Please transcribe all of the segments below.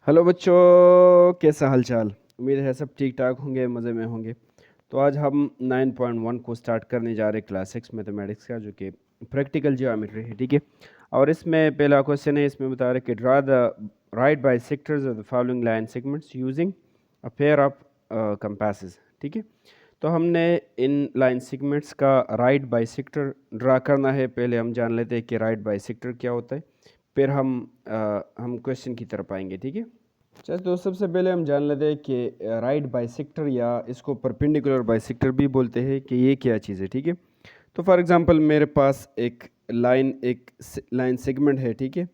Hello बच्चों, कैसा हालचाल। उम्मीद है सब ठीक ठाक होंगे, मज़े में होंगे। तो आज हम 9.1 को स्टार्ट करने जा रहे हैं, क्लास 6 मैथमेटिक्स का, जो कि प्रैक्टिकल जियोमेट्री है। ठीक है। और इसमें पहला क्वेश्चन है, इसमें बता रहे कि draw the right bisectors of the following line segments using a pair of compasses. ठीक है। तो हमने इन लाइन सेगमेंट्स का राइट बाइसेक्टर ड्रा करना है। पहले हम जान लेते हैं कि राइट बाइसेक्टर क्या होता है, फिर हम क्वेश्चन की तरफ आएंगे। ठीक है। चल, तो सबसे पहले हम जान लेते हैं कि राइट बाइसेक्टर, या इसको परपेंडिकुलर बाइसेक्टर भी बोलते हैं, कि ये क्या चीज़ है। ठीक है। तो फॉर एग्जांपल मेरे पास एक लाइन सेगमेंट है। ठीक है।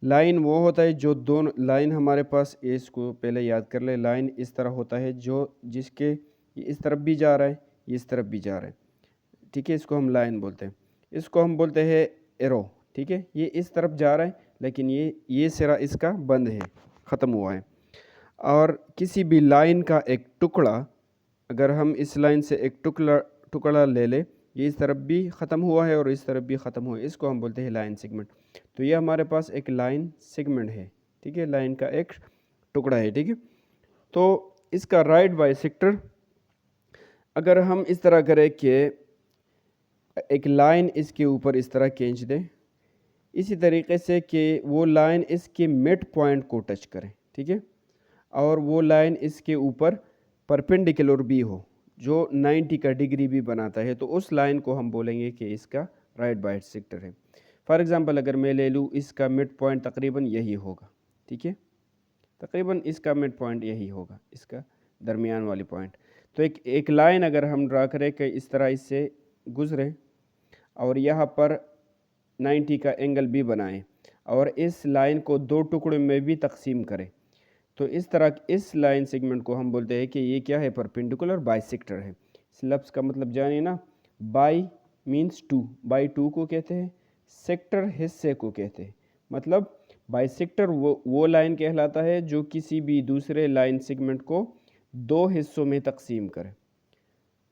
लाइन वो होता है जो दोनों लाइन हमारे पास, ये इसको पहले याद कर ले। लाइन इस तरह होता है जो जिसके ये इस तरफ भी जा रहा है, ये इस तरफ भी जा रहा है। ठीक है। इसको हम लाइन बोलते हैं। इसको हम बोलते हैं एरो। ठीक है। ये इस तरफ जा रहा है, लेकिन ये सिरा इसका बंद है, ख़त्म हुआ है। और किसी भी लाइन का एक टुकड़ा, अगर हम इस लाइन से एक टुकड़ा ले ले, ये इस तरफ भी ख़त्म हुआ है और इस तरफ भी ख़त्म हुआ है, इसको हम बोलते हैं लाइन सेगमेंट। तो ये हमारे पास एक लाइन सेगमेंट है। ठीक है। लाइन का एक टुकड़ा है। ठीक है। तो इसका राइट बाइसेक्टर, अगर हम इस तरह करें कि एक लाइन इसके ऊपर इस तरह खींच दें, इसी तरीके से कि वो लाइन इसके मिड पॉइंट को टच करे। ठीक है। और वो लाइन इसके ऊपर परपेंडिकुलर भी हो, जो 90 का डिग्री भी बनाता है, तो उस लाइन को हम बोलेंगे कि इसका राइट बाइसेक्टर है। फॉर एग्जांपल अगर मैं ले लूँ, इसका मिड पॉइंट तकरीबन यही होगा। ठीक है। तकरीबन इसका मिड पॉइंट यही होगा, इसका दरमियान वाली पॉइंट। तो एक लाइन अगर हम ड्रा करें कि इस तरह इससे गुजरे और यहाँ पर 90 का एंगल भी बनाएं, और इस लाइन को दो टुकड़ों में भी तकसीम करें, तो इस तरह इस लाइन सेगमेंट को हम बोलते हैं कि ये क्या है, परपेंडिकुलर बाइसेक्टर है। इस लफ्ज़ का मतलब जानिए ना। Bi means two, bi two को कहते हैं, सेक्टर हिस्से को कहते हैं। मतलब बाइसेक्टर वो लाइन कहलाता है जो किसी भी दूसरे लाइन सेगमेंट को दो हिस्सों में तकसीम करे।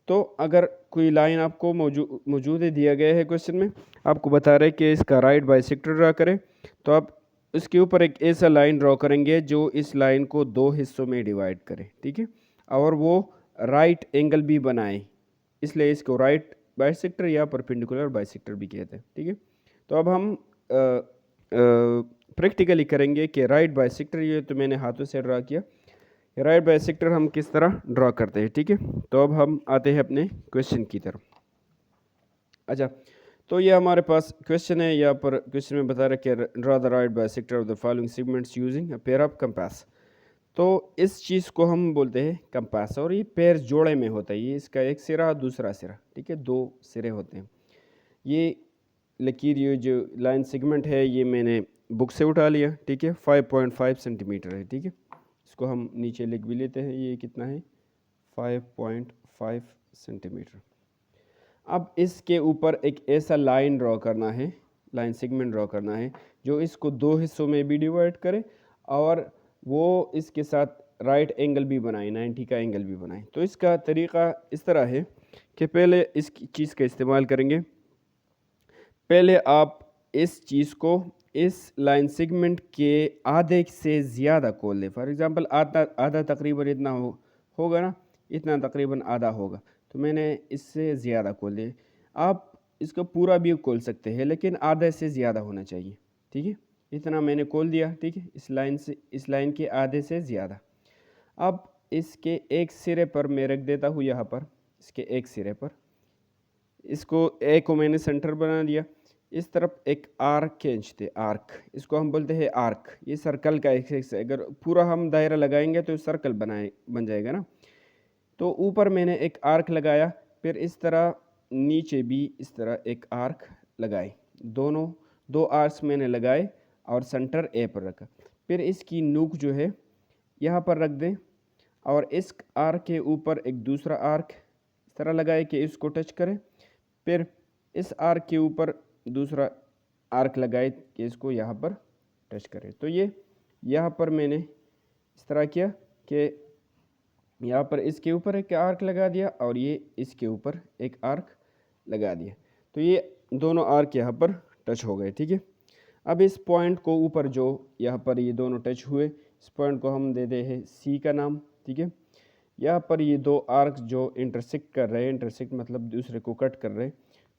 तो अगर कोई लाइन आपको मौजूद है, दिया गया है क्वेश्चन में, आपको बता रहे कि इसका राइट बाइसेक्टर ड्रा करें, तो आप उसके ऊपर एक ऐसा लाइन ड्रॉ करेंगे जो इस लाइन को दो हिस्सों में डिवाइड करे। ठीक है। और वो राइट एंगल भी बनाए, इसलिए इसको राइट बाइसेक्टर या परपेंडिकुलर बाइसेक्टर भी कहते हैं। ठीक है। तो अब हम प्रैक्टिकली करेंगे कि राइट बाइसेक्टर, ये तो मैंने हाथों से ड्रा किया, राइट बाइसेक्टर हम किस तरह ड्रॉ करते हैं। ठीक है। तो अब हम आते हैं अपने क्वेश्चन की तरफ। अच्छा, तो ये हमारे पास क्वेश्चन है। यहाँ पर क्वेश्चन में बता रहा है कि draw the right bisector of the following segments using a pair of compass. तो इस चीज़ को हम बोलते हैं कंपास, और ये पेयर जोड़े में होता है। ये इसका एक सिरा दूसरा सिरा, ठीक है, दो सिरे होते हैं। ये लकीर, ये जो लाइन सेगमेंट है, ये मैंने बुक से उठा लिया। ठीक है। 5.5 सेंटीमीटर है। ठीक है। इसको हम नीचे लिख भी लेते हैं, ये कितना है, 5.5 सेंटीमीटर। अब इसके ऊपर एक ऐसा लाइन ड्रॉ करना है, लाइन सेगमेंट ड्रॉ करना है, जो इसको दो हिस्सों में भी डिवाइड करे और वो इसके साथ राइट एंगल भी बनाए, 90 का एंगल भी बनाए। तो इसका तरीक़ा इस तरह है कि पहले इस चीज़ का इस्तेमाल करेंगे। पहले आप इस चीज़ को इस लाइन सेगमेंट के आधे से ज़्यादा खोल दें। फॉर एग्ज़ाम्पल आधा आधा तकरीबन इतना होगा ना, इतना तकरीबन आधा होगा, तो मैंने इससे ज़्यादा खोल दिया। आप इसको पूरा भी खोल सकते हैं, लेकिन आधे से ज़्यादा होना चाहिए। ठीक है। इतना मैंने खोल दिया। ठीक है। इस लाइन के आधे से ज़्यादा। अब इसके एक सिरे पर मैं रख देता हूँ, यहाँ पर इसके एक सिरे पर इसको ए को मैंने सेंटर बना दिया। इस तरफ एक आर्क खींचते, आर्क, इसको हम बोलते हैं आर्क। ये सर्कल का एक हिस्सा है। अगर पूरा हम दायरा लगाएंगे तो सर्कल बन जाएगा ना। तो ऊपर मैंने एक आर्क लगाया, फिर इस तरह नीचे भी इस तरह एक आर्क लगाए। दो आर्क्स मैंने लगाए और सेंटर ए पर रखा। फिर इसकी नोक जो है यहाँ पर रख दें, और इस आर्क के ऊपर एक दूसरा आर्क इस तरह लगाए कि इसको टच करें। फिर इस आर्क के ऊपर दूसरा आर्क लगाए कि इसको यहाँ पर टच करें। तो ये यहाँ पर मैंने इस तरह किया कि यहाँ पर इसके ऊपर एक आर्क लगा दिया और ये इसके ऊपर एक आर्क लगा दिया। तो ये दोनों आर्क यहाँ पर टच हो गए। ठीक है। अब इस पॉइंट को ऊपर, जो यहाँ पर ये दोनों टच हुए, इस पॉइंट को हम देते हैं सी का नाम, ठीक है। यहाँ पर ये दो आर्क्स जो इंटरसेक्ट कर रहे हैं, इंटरसेक्ट मतलब दूसरे को कट कर रहे हैं,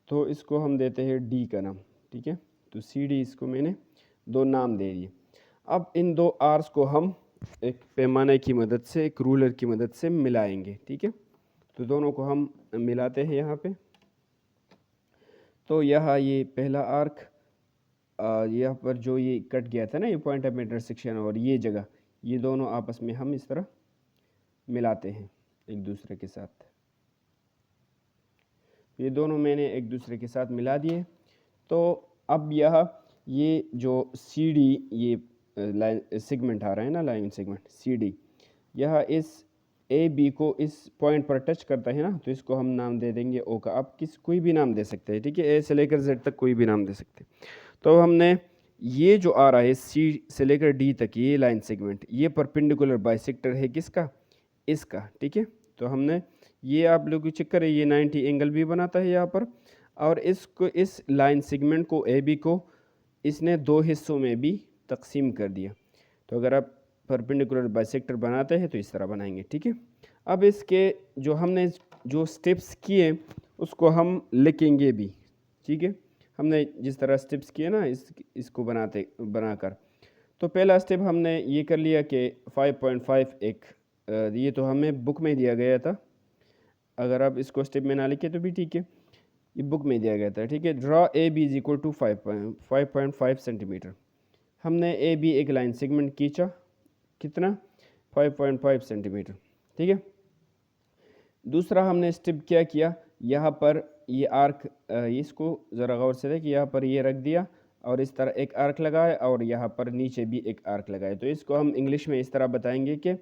तो इसको हम देते हैं डी का नाम, ठीक है। तो सी डी इसको मैंने दो नाम दे दिए। अब इन दो आर्क्स को हम एक पैमाने की मदद से, एक रूलर की मदद से मिलाएंगे, ठीक है। तो दोनों को हम मिलाते हैं यहाँ पे। तो यहाँ ये पहला आर्क, यहाँ पर जो ये कट गया था ना, ये पॉइंट ऑफ इंटरसेक्शन और ये जगह, ये दोनों आपस में हम इस तरह मिलाते हैं एक दूसरे के साथ। ये दोनों मैंने एक दूसरे के साथ मिला दिए। तो अब ये जो सी डी, ये लाइन सेगमेंट आ रहा है ना, लाइन सेगमेंट सी डी, यह इस ए बी को इस पॉइंट पर टच करता है ना, तो इसको हम नाम दे देंगे ओ का। आप कोई भी नाम दे सकते हैं, ठीक है, ए से लेकर जेड तक कोई भी नाम दे सकते हैं। तो हमने ये जो आ रहा है सी से लेकर डी तक, ये लाइन सेगमेंट, ये परपेंडिकुलर बाइसेक्टर है किसका, इसका, ठीक है। तो हमने ये, आप लोग चेक करें, ये 90 एंगल भी बनाता है यहाँ पर, और इसको, इस लाइन सेगमेंट को ए बी को इसने दो हिस्सों में भी तकसीम कर दिया। तो अगर आप परपेंडिकुलर बाइसेक्टर बनाते हैं तो इस तरह बनाएंगे, ठीक है। अब इसके जो हमने जो स्टेप्स किए उसको हम लिखेंगे भी, ठीक है। हमने जिस तरह स्टेप्स किए ना इसको बनाकर, तो पहला स्टेप हमने ये कर लिया कि 5.5 एक, ये तो हमें बुक में दिया गया था, अगर आप इसको स्टेप में ना लिखे तो भी ठीक है, ये बुक में दिया गया था, ठीक है। Draw A B is equal to 5.5 centimetre. हमने ए बी एक लाइन सेगमेंट खींचा, कितना, 5.5 सेंटीमीटर, ठीक है। दूसरा हमने स्टेप क्या किया, यहाँ पर ये आर्क, इसको ज़रा गौर से देख, यहाँ पर ये रख दिया और इस तरह एक आर्क लगाए और यहाँ पर नीचे भी एक आर्क लगाए। तो इसको हम इंग्लिश में इस तरह बताएंगे कि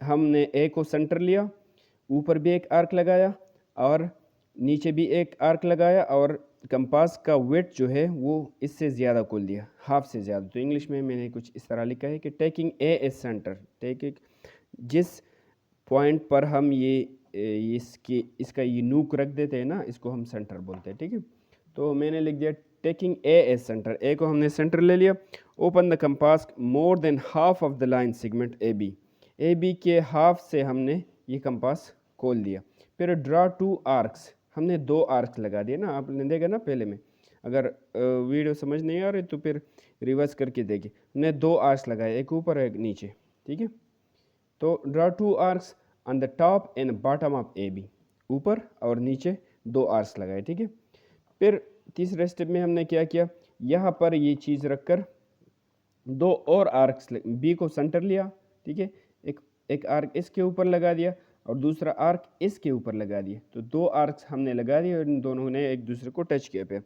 हमने ए को सेंटर लिया, ऊपर भी एक आर्क लगाया और नीचे भी एक आर्क लगाया, और कंपास का वेट जो है वो इससे ज़्यादा खोल दिया, हाफ से ज़्यादा। तो इंग्लिश में मैंने कुछ इस तरह लिखा है कि taking A as centre, taking, जिस पॉइंट पर हम ये इसका ये नूक रख देते हैं ना, इसको हम सेंटर बोलते हैं, ठीक है। तो मैंने लिख दिया taking A as centre, A को हमने सेंटर ले लिया। Open the compass more than half of the line segment A B के हाफ से हमने ये कंपास खोल दिया। फिर ड्रा टू आर्क्स, हमने दो आर्क्स लगा दिए ना, आपने देखा ना पहले में। अगर वीडियो समझ नहीं आ रही तो फिर रिवर्स करके देखिए, हमने दो आर्क्स लगाए, एक ऊपर एक नीचे, ठीक है। तो draw two arcs on the top and bottom of A B, ऊपर और नीचे दो आर्क्स लगाए, ठीक है। फिर तीसरे स्टेप में हमने क्या किया, यहाँ पर ये चीज़ रखकर दो और आर्क्स, बी को सेंटर लिया, ठीक है, एक आर्क इसके ऊपर लगा दिया और दूसरा आर्क इसके ऊपर लगा दिया। तो दो आर्क्स हमने लगा दिए और इन दोनों ने एक दूसरे को टच किया पे।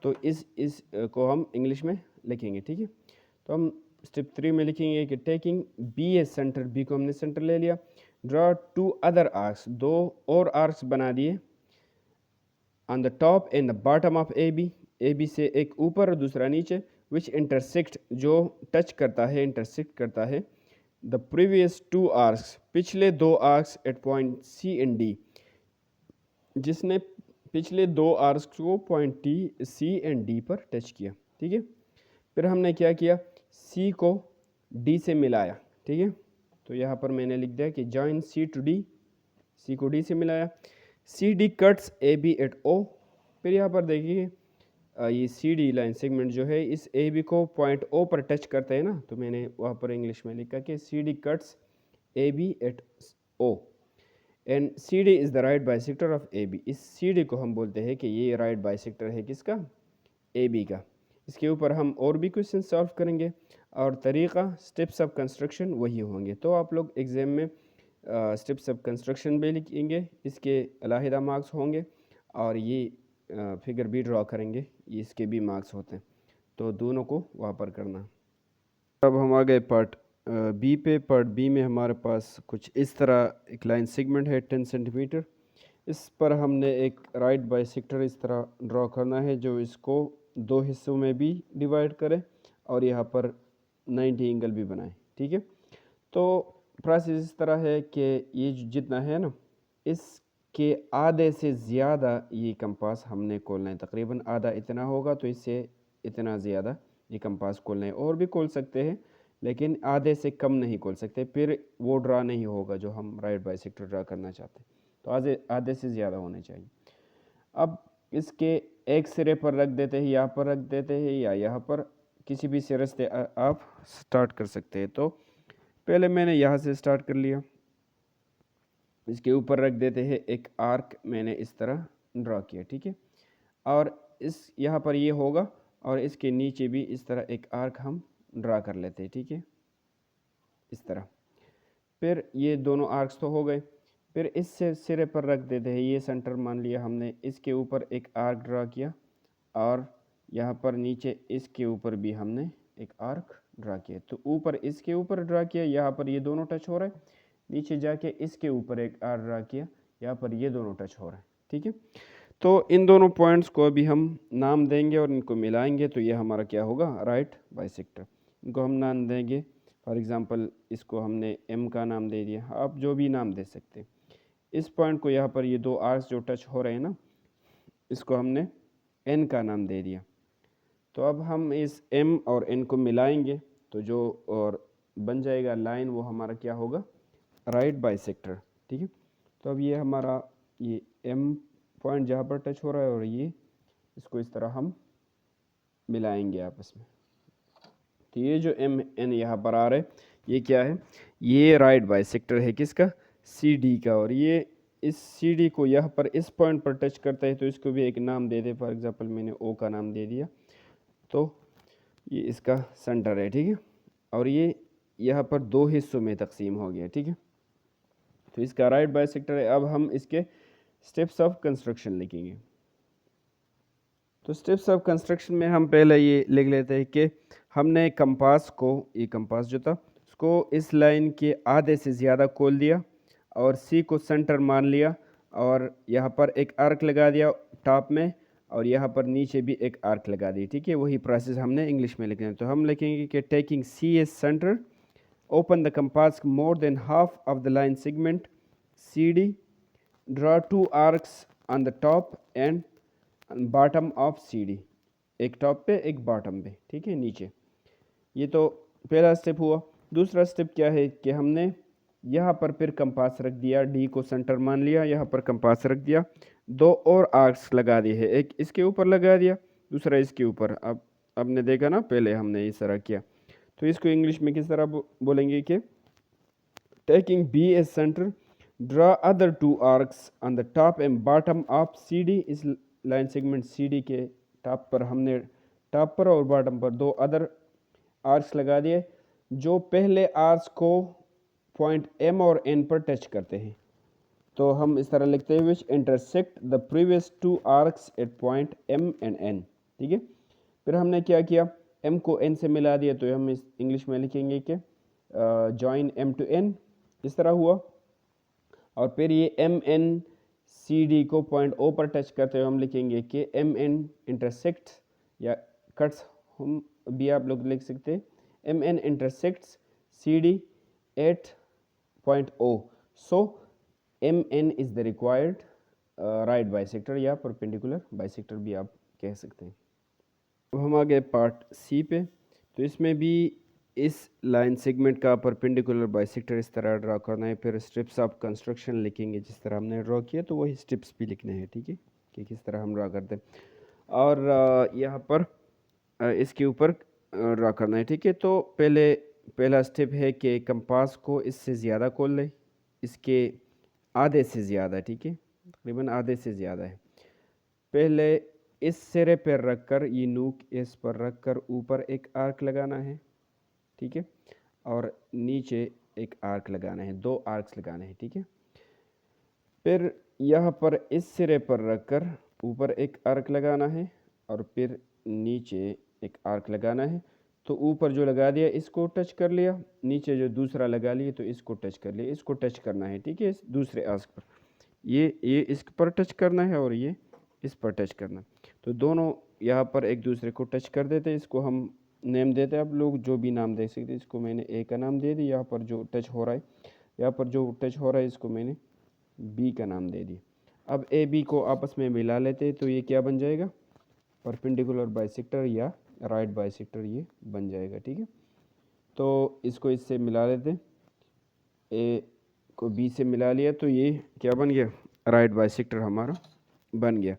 तो इस को हम इंग्लिश में लिखेंगे, ठीक है। तो हम स्टेप 3 में लिखेंगे कि taking B as centre, B को हमने सेंटर ले लिया। ड्रॉ टू अदर आर्क्स, दो और आर्क्स बना दिए on the top and the bottom of A B से एक ऊपर और दूसरा नीचे, विच इंटरसेक्ट, जो टच करता है, इंटरसेक्ट करता है द प्रीवियस टू आर्क्स, पिछले दो arcs at point C and D, जिसने पिछले दो आर्क्स को point T C and D पर टच किया, ठीक है। फिर हमने क्या किया, सी को डी से मिलाया, ठीक है। तो यहाँ पर मैंने लिख दिया कि join C to D, C को डी से मिलाया। C D cuts A B at O, फिर यहाँ पर देखिए ये सी डी लाइन सेगमेंट जो है इस ए बी को पॉइंट ओ पर टच करता है ना, तो मैंने वहाँ पर इंग्लिश में लिखा कि C D cuts A B at O and C D is the right bisector of A B. इस सी डी को हम बोलते हैं कि ये राइट बाइसेक्टर है किसका, ए बी का। इसके ऊपर हम और भी क्वेश्चन सॉल्व करेंगे और तरीक़ा, स्टेप्स ऑफ कंस्ट्रक्शन वही होंगे। तो आप लोग एग्ज़ाम में स्टेप्स ऑफ कंस्ट्रक्शन भी लिखेंगे, इसके अलहदा मार्क्स होंगे, और ये फिगर भी ड्रॉ करेंगे, इसके भी मार्क्स होते हैं। तो दोनों को वहाँ पर करना। अब हम आ गए पार्ट बी पे। पार्ट बी में हमारे पास कुछ इस तरह एक लाइन सेगमेंट है 10 सेंटीमीटर। इस पर हमने एक राइट बाइसेक्टर इस तरह ड्रॉ करना है जो इसको दो हिस्सों में भी डिवाइड करे और यहाँ पर 90 एंगल भी बनाए, ठीक है। तो प्रोसेस इस तरह है कि ये जितना है ना, इसके आधे से ज़्यादा ये कंपास हमने खोलना है, तकरीबन आधा इतना होगा, तो इससे इतना ज़्यादा ये कंपास खोलना है। और भी खोल सकते हैं लेकिन आधे से कम नहीं खोल सकते, फिर वो ड्रा नहीं होगा जो हम राइट बाइसेक्टर ड्रा करना चाहते हैं। तो आधे आधे से ज़्यादा होने चाहिए। अब इसके एक सिरे पर रख देते हैं, यहाँ पर रख देते हैं, या यहाँ पर किसी भी सिरे से आप स्टार्ट कर सकते हैं। तो पहले मैंने यहाँ से स्टार्ट कर लिया, इसके ऊपर रख देते हैं एक आर्क, मैंने इस तरह ड्रा किया, ठीक है। और इस यहाँ पर ये होगा और इसके नीचे भी इस तरह एक आर्क हम ड्रा कर लेते हैं, ठीक है, इस तरह। फिर ये दोनों आर्क्स तो हो गए, फिर इस सिरे पर रख देते हैं, ये सेंटर मान लिया हमने, इसके ऊपर एक आर्क ड्रा किया और यहाँ पर नीचे इसके ऊपर भी हमने एक आर्क ड्रा किया। तो ऊपर इसके ऊपर ड्रा किया, यहाँ पर ये दोनों टच हो रहे हैं, नीचे जाके इसके ऊपर एक आर्क ड्रा किया, यहाँ पर ये दोनों टच हो रहे हैं, ठीक है। तो इन दोनों पॉइंट्स को अभी हम नाम देंगे और इनको मिलाएंगे, तो ये हमारा क्या होगा, राइट बाइसेक्टर। इनको हम नाम देंगे, फॉर एग्जांपल इसको हमने एम का नाम दे दिया, आप जो भी नाम दे सकते हैं। इस पॉइंट को यहाँ पर ये दो आर्क्स जो टच हो रहे हैं ना, इसको हमने एन का नाम दे दिया। तो अब हम इस एम और एन को मिलाएंगे, तो जो और बन जाएगा लाइन, वो हमारा क्या होगा, राइट बाइसेक्टर, ठीक है। तो अब ये हमारा ये एम पॉइंट जहाँ पर टच हो रहा है और ये, इसको इस तरह हम मिलाएंगे आपस में। तो ये जो एम एन यहाँ पर आ रहा है, ये क्या है, ये राइट बाइसेक्टर है किसका, सी डी का। और ये इस सी डी को यहाँ पर इस पॉइंट पर टच करता है, तो इसको भी एक नाम दे दे, फॉर एग्जांपल मैंने ओ का नाम दे दिया। तो ये इसका सेंटर है, ठीक है। और ये यहाँ पर दो हिस्सों में तकसीम हो गया, ठीक है। तो इसका राइट बाइसेक्टर है। अब हम इसके स्टेप्स ऑफ कंस्ट्रक्शन लिखेंगे। तो स्टेप्स ऑफ कंस्ट्रक्शन में हम पहले ये लिख लेते हैं कि हमने कंपास को, ये कंपास जो था उसको इस लाइन के आधे से ज़्यादा खोल दिया और सी को सेंटर मान लिया और यहाँ पर एक आर्क लगा दिया टॉप में और यहाँ पर नीचे भी एक आर्क लगा दी, ठीक है। वही प्रोसेस हमने इंग्लिश में लिखना है। तो हम लिखेंगे कि taking C as centre, open the compass more than half of the line segment CD, draw two arcs on the top and bottom of CD, एक टॉप पे एक बॉटम पे, ठीक है, नीचे। ये तो पहला स्टेप हुआ। दूसरा स्टेप क्या है कि हमने यहाँ पर फिर कंपास रख दिया, डी को सेंटर मान लिया, यहाँ पर कंपास रख दिया, दो और आर्क्स लगा दिए हैं, एक इसके ऊपर लगा दिया, दूसरा इसके ऊपर। अब आपने देखा ना, पहले हमने इस तरह किया। तो इसको इंग्लिश में किस तरह बोलेंगे कि taking B as centre, draw other two arcs on the top and bottom of C D. इस लाइन सेगमेंट सी डी के टॉप पर हमने, टॉप पर और बॉटम पर दो अदर आर्क्स लगा दिए जो पहले आर्क्स को पॉइंट एम और एन पर टच करते हैं। तो हम इस तरह लिखते हैं, which intersect the previous two arcs at point M and N, ठीक है। फिर हमने क्या किया, एम को एन से मिला दिया, तो हम इस इंग्लिश में लिखेंगे कि जॉइन एम टू एन, इस तरह हुआ। और फिर ये एम एन सी डी को पॉइंट ओ पर टच करते हुए हम लिखेंगे कि एम एन इंटरसेक्ट या कट्स, हम भी आप लोग लिख सकते हैं, M N intersects C D at point O. So M N is the required right bisector या परपेंडिकुलर बाइसेक्टर भी आप कह सकते हैं। अब हम आ गए पार्ट सी पे। तो इसमें भी इस लाइन सेगमेंट का परपेंडिकुलर बाइसेक्टर इस तरह ड्रा करना है। फिर स्टेप्स ऑफ कंस्ट्रक्शन लिखेंगे जिस तरह हमने ड्रा किया, तो वही स्टेप्स भी लिखने हैं, ठीक है, कि किस तरह हम ड्रा करते हैं। और यहाँ पर इसके ऊपर ड्रा करना है, ठीक है। तो पहला स्टेप है कि कंपास को इससे ज़्यादा खोल लें, इसके आधे से ज़्यादा, ठीक है, तकरीबन आधे से ज़्यादा है। पहले इस सिरे पर रख कर, ये नूक इस पर रख कर ऊपर एक आर्क लगाना है, ठीक है, और नीचे एक आर्क लगाना है, दो आर्क्स लगाने हैं, ठीक है। फिर यहाँ पर इस सिरे पर रख कर ऊपर एक आर्क लगाना है और फिर नीचे एक आर्क लगाना है। तो ऊपर जो लगा दिया इसको टच कर लिया, नीचे जो दूसरा लगा लिया तो इसको टच कर लिया, इसको टच करना है, ठीक है, इस दूसरे आर्क पर। ये इस पर टच करना है और ये इस पर टच करना। तो दोनों यहाँ पर एक दूसरे को टच कर देते हैं। इसको हम नेम देते हैं, आप लोग जो भी नाम दे सकते हैं। इसको मैंने ए का नाम दे दिया, यहाँ पर जो टच हो रहा है, यहाँ पर जो टच हो रहा है इसको मैंने बी का नाम दे दिया। अब ए बी को आपस में मिला लेते हैं, तो ये क्या बन जाएगा, परपेंडिकुलर बाइसेक्टर या राइट बाइसेक्टर ये बन जाएगा, ठीक है। तो इसको इससे मिला लेते, ए को बी से मिला लिया तो ये क्या बन गया, राइट बाइसेक्टर हमारा बन गया।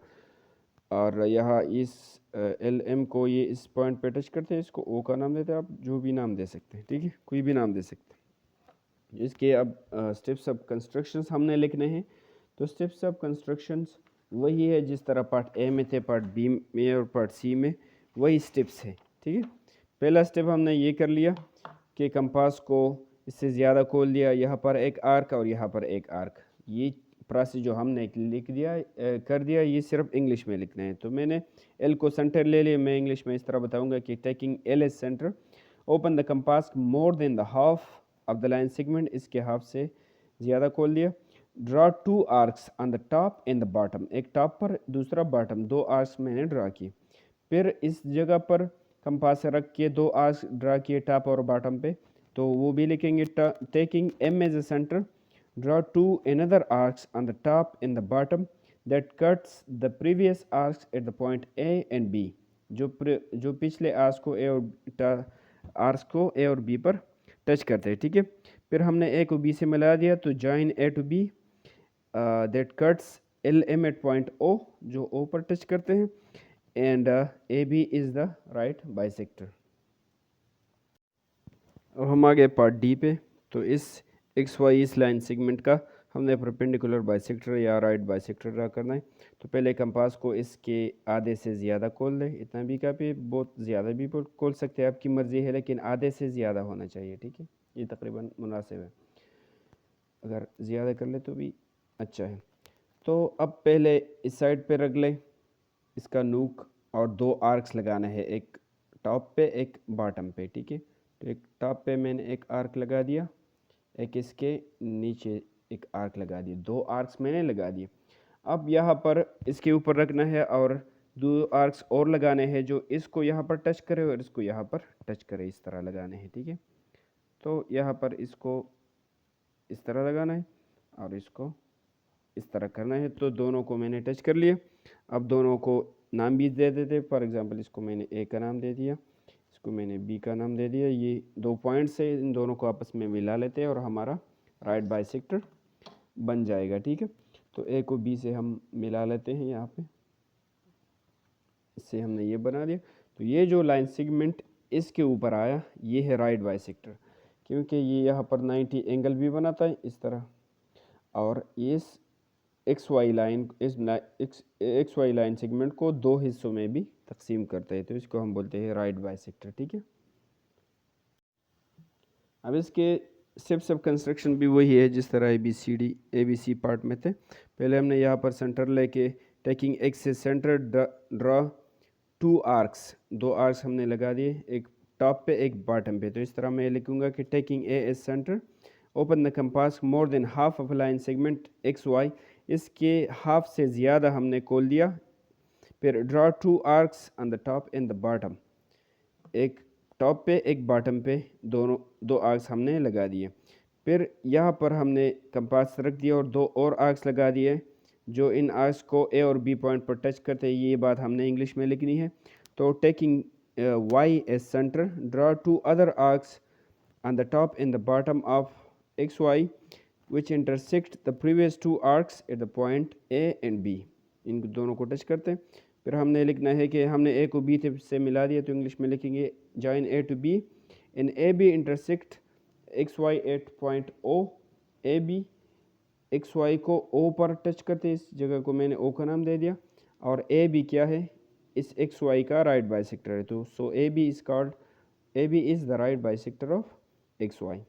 और यहाँ इस एल एम को ये इस पॉइंट पे टच करते हैं, इसको ओ का नाम देते हैं, आप जो भी नाम दे सकते हैं, ठीक है, कोई भी नाम दे सकते हैं। इसके अब स्टेप्स ऑफ कंस्ट्रक्शंस हमने लिखने हैं। तो स्टेप्स ऑफ कंस्ट्रक्शंस वही है जिस तरह पार्ट ए में थे, पार्ट बी में और पार्ट सी में वही स्टेप्स है, ठीक है। पहला स्टेप हमने ये कर लिया कि कंपास को इससे ज़्यादा खोल दिया, यहाँ पर एक आर्क और यहाँ पर एक आर्क। ये प्रोसेस जो हमने लिख दिया कर दिया, ये सिर्फ इंग्लिश में लिखना है। तो मैंने एल को सेंटर ले लिया, मैं इंग्लिश में इस तरह बताऊंगा कि taking L as centre, open the compass more than the half of the line segment, इसके हाफ से ज़्यादा खोल दिया। Draw two arcs on the top and the bottom, एक टॉप पर दूसरा बॉटम, दो आर्क्स मैंने ड्रा किए। फिर इस जगह पर कंपास रख के दो आर्क्स ड्रा किए टॉप और बॉटम पे, तो वो भी लिखेंगे taking M as a centre, draw two another arcs on the top and the bottom that cuts the previous arcs at the point A and B, जो पिछले आर्क्स को ए और बी पर टच करते हैं, ठीक है। फिर हमने ए को बी से मिला दिया, तो join A to B that cuts L M at point O, जो ओ पर टच करते हैं, and A B is the right bisector. अब हम आ गए पार्ट डी पे। तो इस एक्स वाई इस लाइन सेगमेंट का हमने परपेंडिकुलर बाइसेक्टर या राइट बाइसेक्टर ड्रा करना है। तो पहले कंपास को इसके आधे से ज़्यादा खोल लें, इतना भी काफ़ी, बहुत ज़्यादा भी खोल सकते हैं, आपकी मर्ज़ी है, लेकिन आधे से ज़्यादा होना चाहिए, ठीक है, ये तकरीबन मुनासिब है, अगर ज़्यादा कर ले तो भी अच्छा है। तो अब पहले इस साइड पे रख लें इसका नूक, और दो आर्क्स लगाना है, एक टॉप पे एक बॉटम पे, ठीक है। तो एक टॉप पे मैंने एक आर्क लगा दिया, एक इसके नीचे एक आर्क लगा दिया, दो आर्क्स मैंने लगा दिए। अब यहाँ पर इसके ऊपर रखना है और दो आर्क्स और लगाने हैं, जो इसको यहाँ पर टच करे और इसको यहाँ पर टच करे, इस तरह लगाने हैं, ठीक है। तो यहाँ पर इसको इस तरह लगाना है और इसको इस तरह करना है। तो दोनों को मैंने टच कर लिया। अब दोनों को नाम भी दे देते, फॉर एग्जांपल इसको मैंने ए का नाम दे दिया, इसको मैंने बी का नाम दे दिया। ये दो पॉइंट्स है, इन दोनों को आपस में मिला लेते हैं और हमारा राइट बाइसेक्टर बन जाएगा, ठीक है। तो ए को बी से हम मिला लेते हैं, यहाँ पे इससे हमने ये बना दिया। तो ये जो लाइन सेगमेंट इसके ऊपर आया, ये है राइट बाइसेक्टर, क्योंकि ये यहाँ पर 90 एंगल भी बनाता है इस तरह, और इस एक्स वाई लाइन सेगमेंट को दो हिस्सों में भी तकसीम करते हैं, तो इसको हम बोलते हैं राइट बाइसेक्टर, ठीक है। अब इसके स्टेप्स ऑफ कंस्ट्रक्शन भी वही है जिस तरह ए बी सी पार्ट में थे। पहले हमने यहाँ पर सेंटर लेके टेकिंग एक्स से सेंटर ड्रा टू आर्क्स, दो आर्क्स हमने लगा दिए, एक टॉप पे एक बॉटम पे। तो इस तरह मैं लिखूंगा कि taking A as centre, open the compass more than half of line segment X Y, इसके हाफ से ज़्यादा हमने खोल दिया। फिर draw two arcs on the top and the bottom, एक टॉप पे एक बॉटम पे, दो आर्क्स हमने लगा दिए। फिर यहाँ पर हमने कंपास रख दिया और दो और आर्क्स लगा दिए, जो इन आर्क्स को ए और बी पॉइंट पर टच करते हैं। ये बात हमने इंग्लिश में लिखनी है। तो taking Y as centre, draw two other arcs on the top and the bottom of X Y which intersect the previous two arcs at the point A and B, इन दोनों को टच करते हैं। फिर हमने लिखना है कि हमने ए को बी से मिला दिया, तो इंग्लिश में लिखेंगे join A to B in A B intersect X Y at point O, A B X Y को ओ पर टच करते, इस जगह को मैंने ओ का नाम दे दिया, और ए बी क्या है, इस एक्स वाई का राइट बाइसेक्टर है। तो so A B is the right bisector of X Y.